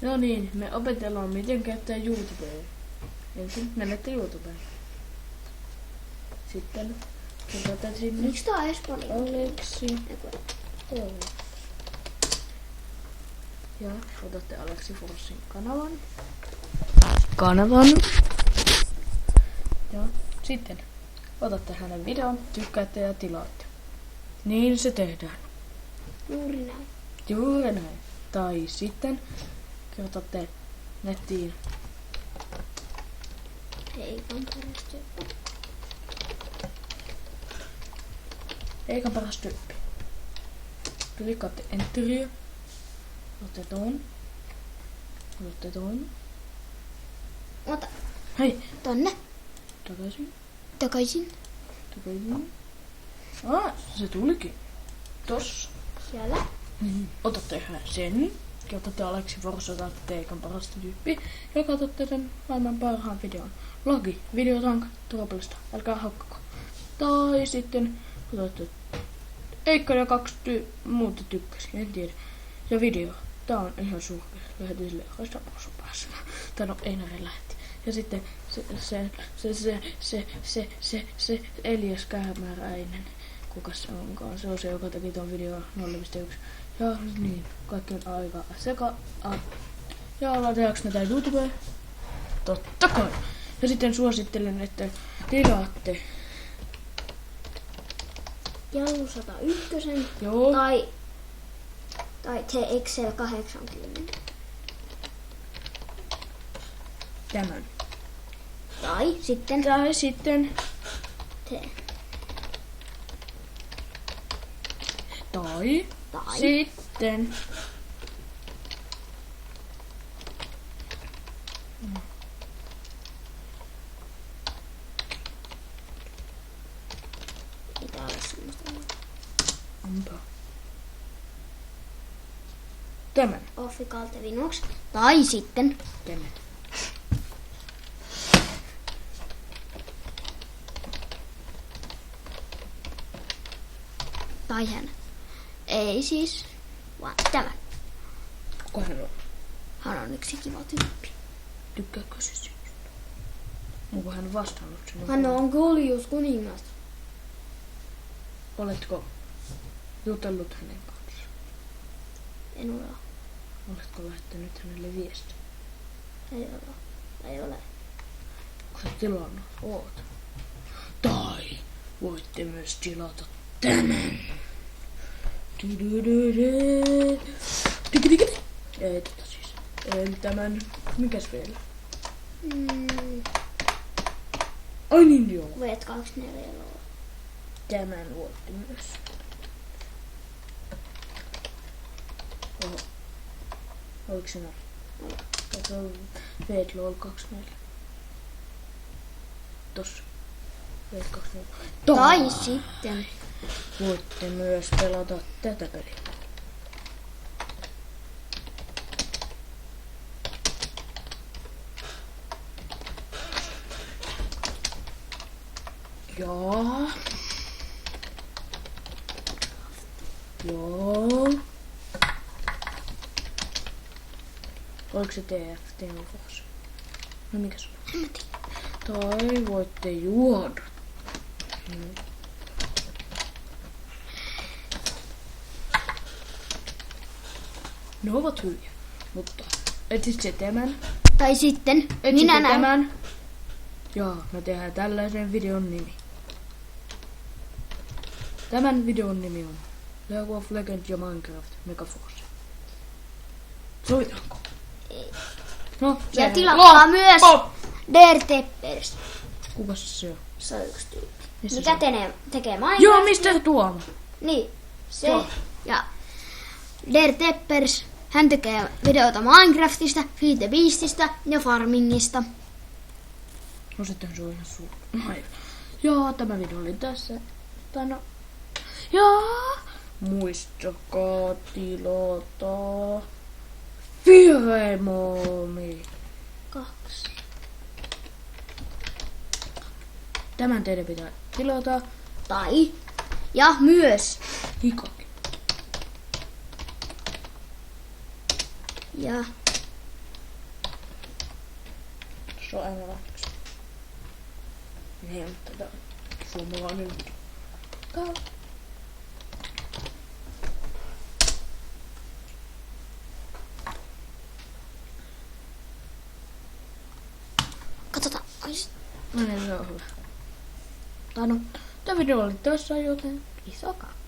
No niin, me opetellaan miten käyttää YouTubea. Ensin menette YouTubeen. Sitten otetaan sinne. Miksi tää on Espanja? Aleksi. Joo. Ja otatte Aleksi Forssin kanavan. Ja sitten otatte hänen videon, tykkäätte ja tilaatte. Niin se tehdään. Juuri näin. Juuri näin. Tai sitten kirjoitatte nettiin. Eikä paras tyyppi. Klikkaatte enteriä. Otatte ton. Ota. Hei. Tonne. Takaisin. Se tulikin. Tossa. Siellä. Otatte sen. Kirjoitatte Aleksi Fors, otatte Eikan parasta tyyppi. Ja katsotte sen maailman parhaan videon. Lagi. Videotank. Troopelista. Älkää haukkako. Tai sitten otatte Eikka ja kaksi muuta tykkäsiä. En tiedä. Ja video. Tää on ihan surkea. Lähetin sille jokaista maksun päässä. Tai no ei näin lähetti. Ja sitten se Elias Kähmäräinen. Kukas se onkaan? Se on se, joka teki ton video 0.1. Ja niin, kaikki on aika ja ollaan tehdäänkö me tää YouTubeen? Totta kai. Ja sitten suosittelen, että tilaatte Jallu 101. Joo. Tai TXL 80. Tämän. Tai sitten Tai sitten Mitä olisi semmoista? Onpa. Tämän. Offikalte Linux. Tai sitten Tämän. tai hän. Ei siis, vaan tämä. Kuka hän on? Hän on yksi kiva tyyppi. Tykkääkö se siitä? Onko hän vastannut sinua? Hän on Golius kuningas. Oletko jutellut hänen kanssaan? En ole. Oletko lähettänyt hänelle viestiä? Ei ole. Onko sä tilannut? Oot. Tai voitte myös tilata tämän. Ei tota siis. Eli tämän. Mikäs vielä? Ai niin joo. Veet 24 €. Tämän voitte myös. Oho. Oliko se näin? Tässä on Vedlol 24. Tossa. Ved 24. Tai sitten Voitte myös pelata tätä peliä. Joo. Oliko se TF? Teofos? No mikä se on? Tai voitte juoda. Ne ovat hyviä, mutta etsitkö tämän? Tai sitten Etsitkö minä näen. tämän? Joo, me tehdään tällaisen videon nimi. Tämän videon nimi on League of Legends ja Minecraft Megaforce. Sovitaanko? Ei. No, Ja tilatkaa myös Der Teppers. Kukas se on? Se on yksi tyyppi. Missä Mikä tekee Minecraft? Joo, mistä Tuomo? Niin, se. Joo. Ja Der Teppers, hän tekee videota Minecraftista, Feed the Beastistä ja Farmingista. No sitten se on ihan suuri. Joo, tämä video oli tässä. Tai no. Joo. Muistakaa tilata. Firemomi. 2. Tämän teidän pitää tilata. Tai, ja myös, Hikakin. ja Se on aina lähtöksi. Niin, mutta tää suomalainen video. Tää. Katsotaan. No niin, se on hyvä. Tai no, Tämä video oli tässä, joten isokaa.